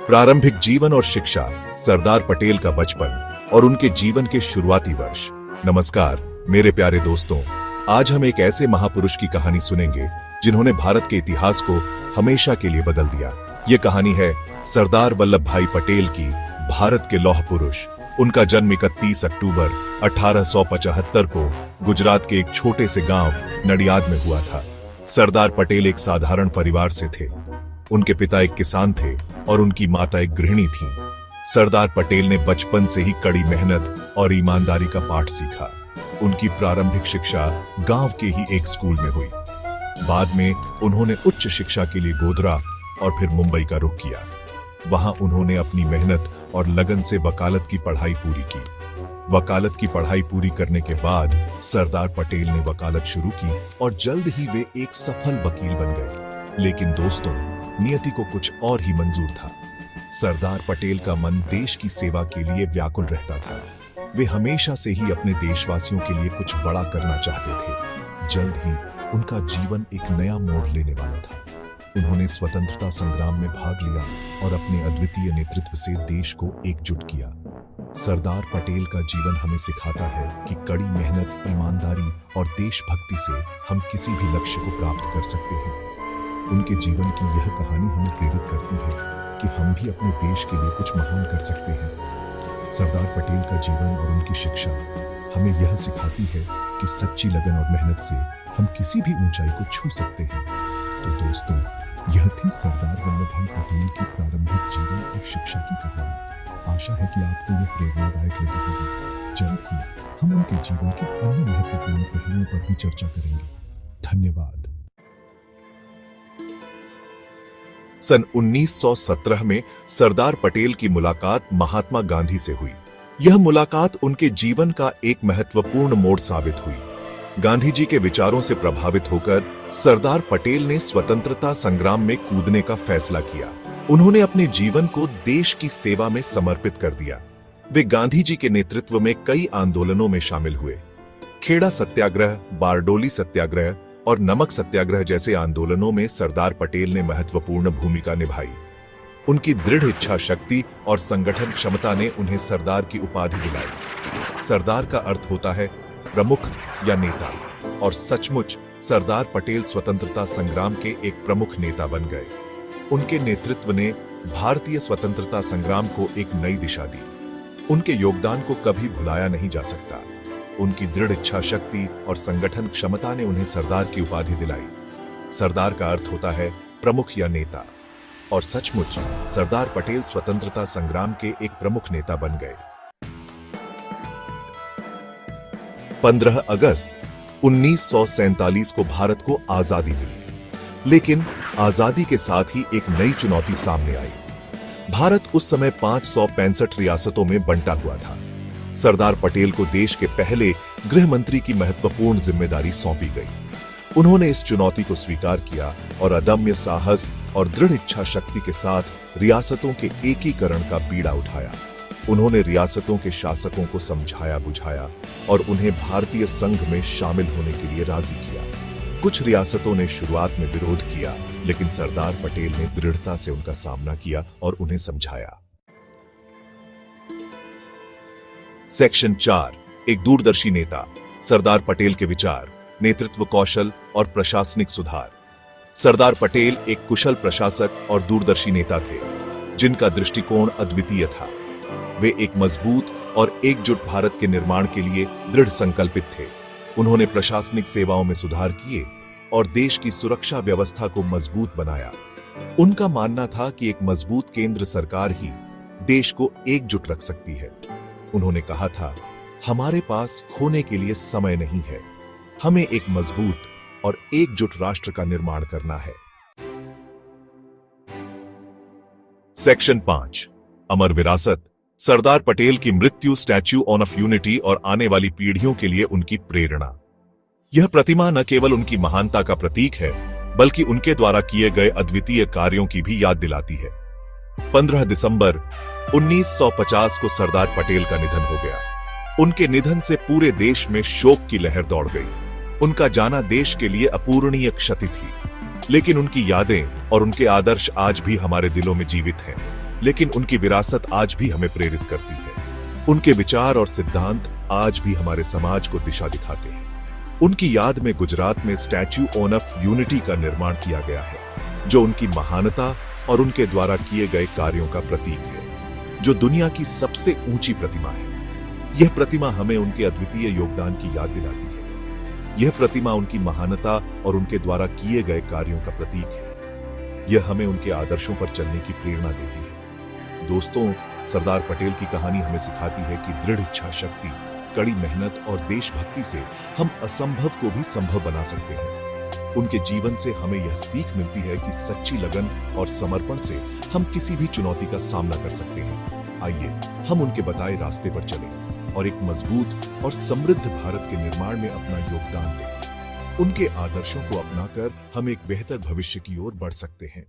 प्रारंभिक जीवन और शिक्षा, सरदार पटेल का बचपन और उनके जीवन के शुरुआती वर्ष। नमस्कार मेरे प्यारे दोस्तों, आज हम एक ऐसे महापुरुष की कहानी सुनेंगे जिन्होंने भारत के इतिहास को हमेशा के लिए बदल दिया। ये कहानी है सरदार वल्लभ भाई पटेल की, भारत के लौह पुरुष। उनका जन्म 31 अक्टूबर 1875 को गुजरात के एक छोटे से गांव नडियाद में हुआ था। सरदार पटेल एक साधारण परिवार से थे। उनके पिता एक किसान थे और उनकी माता एक गृहिणी थीं। सरदार पटेल ने बचपन से ही कड़ी मेहनत और ईमानदारी का पाठ सीखा। उनकी प्रारंभिक शिक्षा गांव के ही एक स्कूल में हुई। बाद में उन्होंने उच्च शिक्षा के लिए गोधरा और फिर मुंबई का रुख किया। वहां उन्होंने अपनी मेहनत और लगन से वकालत की पढ़ाई पूरी की। वकालत की पढ़ाई पूरी करने के बाद सरदार पटेल ने वकालत शुरू की और जल्द ही वे एक सफल वकील बन गए। लेकिन दोस्तों, नियति को कुछ और ही मंजूर था। सरदार पटेल का मन देश की सेवा के लिए व्याकुल रहता था। वे हमेशा से ही अपने देशवासियों के लिए कुछ बड़ा करना चाहते थे। जल्द ही उनका जीवन एक नया मोड़ लेने वाला था। उन्होंने स्वतंत्रता संग्राम में भाग लिया और अपने अद्वितीय नेतृत्व से देश को एकजुट किया। सरदार पटेल का जीवन हमें सिखाता है कि कड़ी मेहनत, ईमानदारी और देशभक्ति से हम किसी भी लक्ष्य को प्राप्त कर सकते हैं। उनके जीवन की यह कहानी हमें प्रेरित करती है कि हम भी अपने देश के लिए कुछ महान कर सकते हैं। सरदार पटेल का जीवन और उनकी शिक्षा हमें यह सिखाती है कि सच्ची लगन और मेहनत से हम किसी भी ऊंचाई को छू सकते हैं। तो दोस्तों, यह थी सरदार वल्लभ भाई पटेल की प्रारंभिक जीवन और शिक्षा की कहानी। आशा है कि आपको यह प्रेरणादायक लगी होगी। जल्द ही हम उनके जीवन के अन्य महत्वपूर्ण पहलुओं पर भी चर्चा करेंगे। धन्यवाद। सन 1917 में सरदार पटेल की मुलाकात महात्मा गांधी से हुई। यह मुलाकात उनके जीवन का एक महत्वपूर्ण मोड़ साबित हुई। गांधी जी के विचारों से प्रभावित होकर सरदार पटेल ने स्वतंत्रता संग्राम में कूदने का फैसला किया। उन्होंने अपने जीवन को देश की सेवा में समर्पित कर दिया। वे गांधी जी के नेतृत्व में कई आंदोलनों में शामिल हुए। खेड़ा सत्याग्रह, बारडोली सत्याग्रह और नमक सत्याग्रह जैसे आंदोलनों में सरदार पटेल ने महत्वपूर्ण भूमिका निभाई। उनकी दृढ़ इच्छा शक्ति और संगठन क्षमता ने उन्हें सरदार की उपाधि दिलाई। सरदार का अर्थ होता है प्रमुख या नेता, और सचमुच सरदार पटेल स्वतंत्रता संग्राम के एक प्रमुख नेता बन गए। उनके नेतृत्व ने भारतीय स्वतंत्रता संग्राम को एक नई दिशा दी। उनके योगदान को कभी भुलाया नहीं जा सकता। उनकी दृढ़ इच्छा शक्ति और संगठन क्षमता ने उन्हें सरदार की उपाधि दिलाई। सरदार का अर्थ होता है प्रमुख या नेता, और सचमुच सरदार पटेल स्वतंत्रता संग्राम के एक प्रमुख नेता बन गए। 15 अगस्त 1947 को भारत को आजादी मिली, लेकिन आजादी के साथ ही एक नई चुनौती सामने आई। भारत उस समय 565 रियासतों में बंटा हुआ था। सरदार पटेल को देश के पहले गृह मंत्री की महत्वपूर्ण जिम्मेदारी सौंपी गई। उन्होंने इस चुनौती को स्वीकार किया और अदम्य साहस और दृढ़ इच्छा शक्ति के साथ रियासतों के एकीकरण का बीड़ा उठाया। उन्होंने रियासतों के शासकों को समझाया बुझाया और उन्हें भारतीय संघ में शामिल होने के लिए राजी किया। कुछ रियासतों ने शुरुआत में विरोध किया, लेकिन सरदार पटेल ने दृढ़ता से उनका सामना किया और उन्हें समझाया। सेक्शन 4, एक दूरदर्शी नेता। सरदार पटेल के विचार, नेतृत्व कौशल और प्रशासनिक सुधार। सरदार पटेल एक कुशल प्रशासक और दूरदर्शी नेता थे, जिनका दृष्टिकोण अद्वितीय था। वे एक मजबूत और एकजुट भारत के निर्माण के लिए दृढ़ संकल्पित थे। उन्होंने प्रशासनिक सेवाओं में सुधार किए और देश की सुरक्षा व्यवस्था को मजबूत बनाया। उनका मानना था कि एक मजबूत केंद्र सरकार ही देश को एकजुट रख सकती है। उन्होंने कहा था, हमारे पास खोने के लिए समय नहीं है। हमें एक मजबूत और एकजुट राष्ट्र का निर्माण करना है। सेक्शन 5, अमर विरासत। सरदार पटेल की मृत्यु, स्टैच्यू ऑफ यूनिटी और आने वाली पीढ़ियों के लिए उनकी प्रेरणा। यह प्रतिमा न केवल उनकी महानता का प्रतीक है, बल्कि उनके द्वारा किए गए अद्वितीय कार्यों की भी याद दिलाती है। 15 दिसंबर 1950 को सरदार पटेल का निधन हो गया। उनके निधन से पूरे देश में शोक की लहर दौड़ गई। उनका जाना देश के लिए अपूरणीय क्षति थी, लेकिन उनकी यादें और उनके आदर्श आज भी हमारे दिलों में जीवित हैं। लेकिन उनकी विरासत आज भी हमें प्रेरित करती है। उनके विचार और सिद्धांत आज भी हमारे समाज को दिशा दिखाते हैं। उनकी याद में गुजरात में स्टैच्यू ऑफ यूनिटी का निर्माण किया गया है, जो उनकी महानता और उनके द्वारा किए गए कार्यों का प्रतीक है, जो दुनिया की सबसे ऊंची प्रतिमा है। यह प्रतिमा हमें उनके अद्वितीय योगदान की याद दिलाती है। यह प्रतिमा उनकी महानता और उनके द्वारा किए गए कार्यों का प्रतीक है। यह हमें उनके आदर्शों पर चलने की प्रेरणा देती है। दोस्तों, सरदार पटेल की कहानी हमें सिखाती है कि दृढ़ इच्छा शक्ति, कड़ी मेहनत और देशभक्ति से हम असंभव को भी संभव बना सकते हैं। उनके जीवन से हमें यह सीख मिलती है कि सच्ची लगन और समर्पण से हम किसी भी चुनौती का सामना कर सकते हैं। आइए हम उनके बताए रास्ते पर चलें और एक मजबूत और समृद्ध भारत के निर्माण में अपना योगदान दें। उनके आदर्शों को अपनाकर हम एक बेहतर भविष्य की ओर बढ़ सकते हैं।